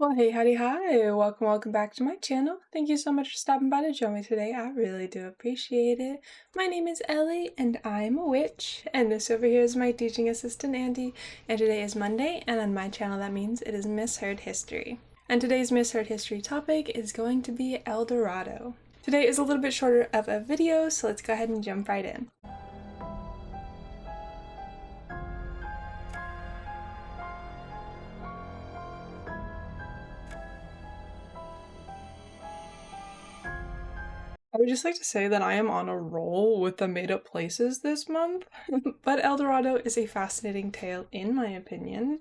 Well, hey, howdy, hi. Welcome back to my channel. Thank you so much for stopping by to join me today. I really do appreciate it. My name is Ellie, and I'm a witch. And this over here is my teaching assistant, Andy. And today is Monday, and on my channel, that means it is Misheard History. And today's Misheard History topic is going to be El Dorado. Today is a little bit shorter of a video, so let's go ahead and jump right in. I would just like to say that I am on a roll with the made-up places this month, but El Dorado is a fascinating tale in my opinion,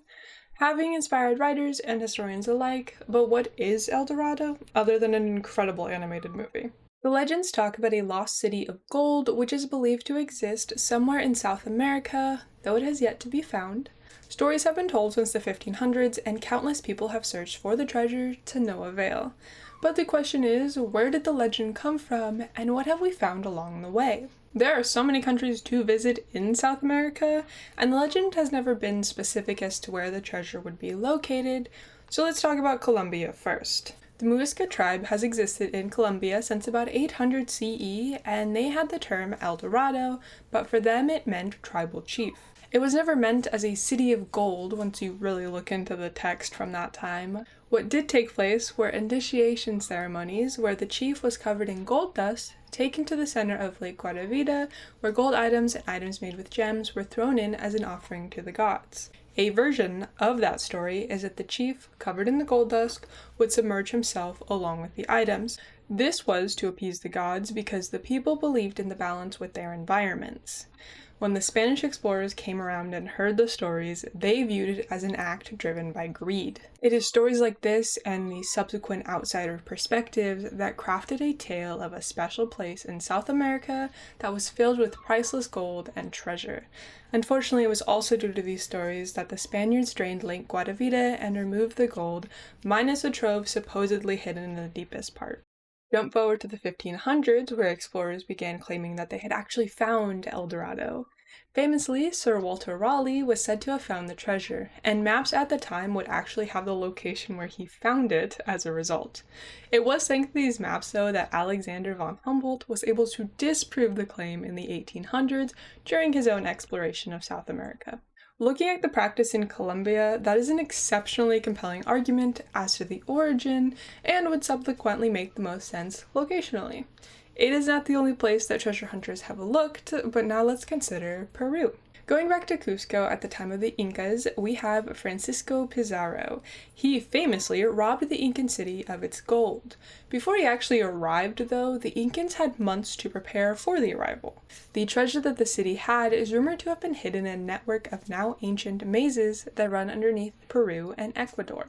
having inspired writers and historians alike. But what is El Dorado, other than an incredible animated movie? The legends talk about a lost city of gold which is believed to exist somewhere in South America, though it has yet to be found. Stories have been told since the 1500s, and countless people have searched for the treasure to no avail. But the question is, where did the legend come from, and what have we found along the way? There are so many countries to visit in South America, and the legend has never been specific as to where the treasure would be located, so let's talk about Colombia first. The Muisca tribe has existed in Colombia since about 800 CE, and they had the term El Dorado, but for them it meant tribal chief. It was never meant as a city of gold once you really look into the text from that time. What did take place were initiation ceremonies where the chief was covered in gold dust, taken to the center of Lake Guadavida, where gold items and items made with gems were thrown in as an offering to the gods. A version of that story is that the chief, covered in the gold dust, would submerge himself along with the items. This was to appease the gods because the people believed in the balance with their environments. When the Spanish explorers came around and heard the stories, they viewed it as an act driven by greed. It is stories like this and the subsequent outsider perspectives that crafted a tale of a special place in South America that was filled with priceless gold and treasure. Unfortunately, it was also due to these stories that the Spaniards drained Lake Guadavida and removed the gold, minus the trove supposedly hidden in the deepest part. Jump forward to the 1500s, where explorers began claiming that they had actually found El Dorado. Famously, Sir Walter Raleigh was said to have found the treasure, and maps at the time would actually have the location where he found it as a result. It was thanks to these maps, though, that Alexander von Humboldt was able to disprove the claim in the 1800s during his own exploration of South America. Looking at the practice in Colombia, that is an exceptionally compelling argument as to the origin, and would subsequently make the most sense locationally. It is not the only place that treasure hunters have looked, but now let's consider Peru. Going back to Cusco at the time of the Incas, we have Francisco Pizarro. He famously robbed the Incan city of its gold. Before he actually arrived, though, the Incans had months to prepare for the arrival. The treasure that the city had is rumored to have been hidden in a network of now ancient mazes that run underneath Peru and Ecuador.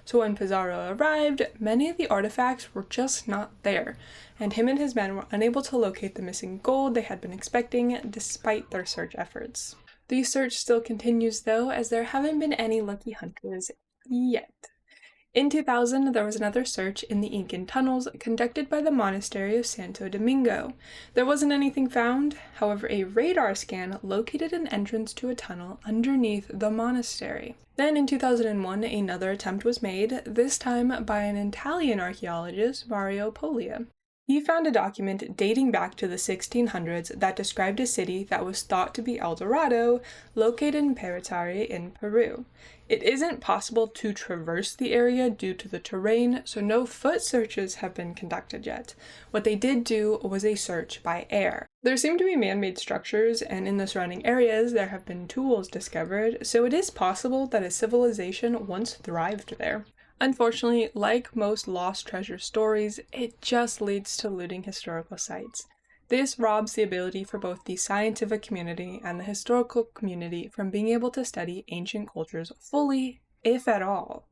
So when Pizarro arrived, many of the artifacts were just not there, and him and his men were unable to locate the missing gold they had been expecting despite their search efforts. The search still continues though, as there haven't been any lucky hunters yet. In 2000, there was another search in the Incan tunnels conducted by the monastery of Santo Domingo. There wasn't anything found, however a radar scan located an entrance to a tunnel underneath the monastery. Then in 2001, another attempt was made, this time by an Italian archaeologist, Mario Poglia. He found a document dating back to the 1600s that described a city that was thought to be El Dorado, located in Peritari in Peru. It isn't possible to traverse the area due to the terrain, so no foot searches have been conducted yet. What they did do was a search by air. There seem to be man-made structures, and in the surrounding areas there have been tools discovered, so it is possible that a civilization once thrived there. Unfortunately, like most lost treasure stories, it just leads to looting historical sites. This robs the ability for both the scientific community and the historical community from being able to study ancient cultures fully, if at all.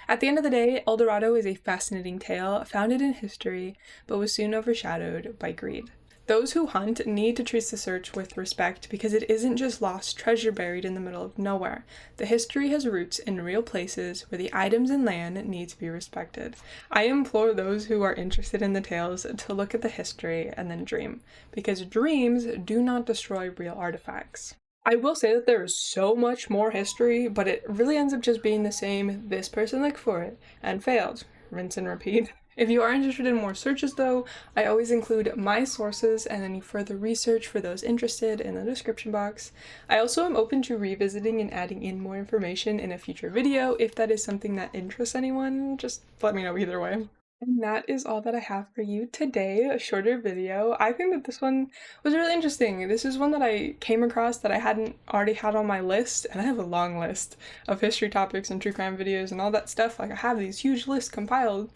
At the end of the day, El Dorado is a fascinating tale founded in history, but was soon overshadowed by greed. Those who hunt need to treat the search with respect because it isn't just lost treasure buried in the middle of nowhere. The history has roots in real places where the items and land need to be respected. I implore those who are interested in the tales to look at the history and then dream, because dreams do not destroy real artifacts. I will say that there is so much more history, but it really ends up just being the same. This person looked for it and failed. Rinse and repeat. If you are interested in more searches though, I always include my sources and any further research for those interested in the description box. I also am open to revisiting and adding in more information in a future video. If that is something that interests anyone, just let me know either way. And that is all that I have for you today, a shorter video. I think that this one was really interesting. This is one that I came across that I hadn't already had on my list, and I have a long list of history topics and true crime videos and all that stuff. Like, I have these huge lists compiled,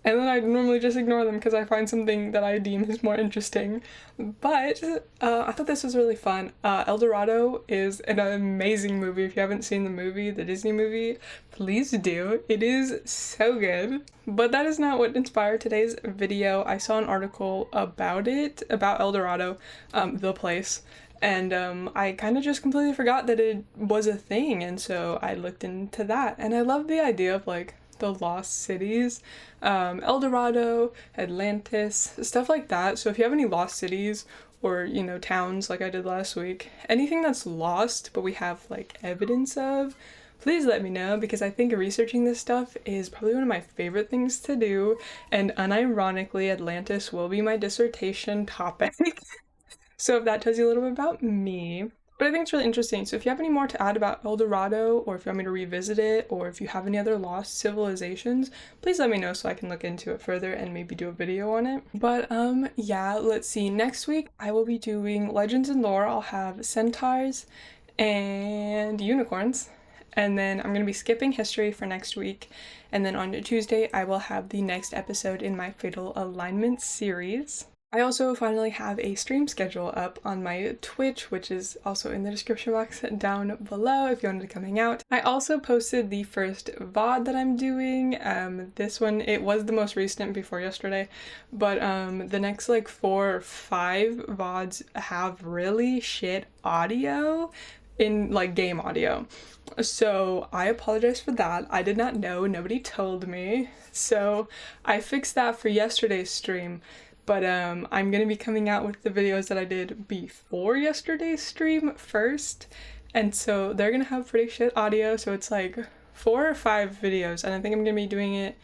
and then I normally just ignore them because I find something that I deem is more interesting. But I thought this was really fun. El Dorado is an amazing movie. If you haven't seen the movie, the Disney movie, please do. It is so good. But that is not what inspired today's video. I saw an article about it, about El Dorado, the place. And I kind of just completely forgot that it was a thing, and so I looked into that. And I love the idea of like the lost cities, El Dorado, Atlantis, stuff like that. So if you have any lost cities or, you know, towns like I did last week, anything that's lost but we have like evidence of, please let me know, because I think researching this stuff is probably one of my favorite things to do, and unironically Atlantis will be my dissertation topic. So if that tells you a little bit about me. But I think it's really interesting. So if you have any more to add about El Dorado, or if you want me to revisit it, or if you have any other lost civilizations, please let me know so I can look into it further and maybe do a video on it. But yeah, let's see. Next week I will be doing Legends and Lore. I'll have centaurs and unicorns. And then I'm going to be skipping history for next week. And then on Tuesday I will have the next episode in my Fatal Alignment series. I also finally have a stream schedule up on my Twitch, which is also in the description box down below if you wanted to come hang out. I also posted the first VOD that I'm doing. This one, it was the most recent before yesterday, but the next like 4 or 5 VODs have really shit audio in like game audio. So I apologize for that. I did not know, nobody told me. So I fixed that for yesterday's stream. But I'm going to be coming out with the videos that I did before yesterday's stream first. And so they're going to have pretty shit audio. So it's like 4 or 5 videos. And I think I'm going to be doing it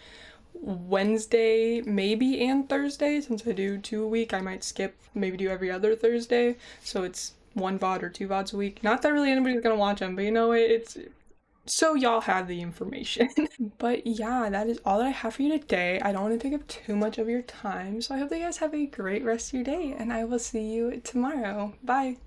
Wednesday, maybe, and Thursday. Since I do 2 a week, I might skip, maybe do every other Thursday. So it's 1 VOD or 2 VODs a week. Not that really anybody's going to watch them, but you know, it's so y'all have the information. But yeah, that is all that I have for you today. I don't want to take up too much of your time, so I hope that you guys have a great rest of your day, and I will see you tomorrow. Bye!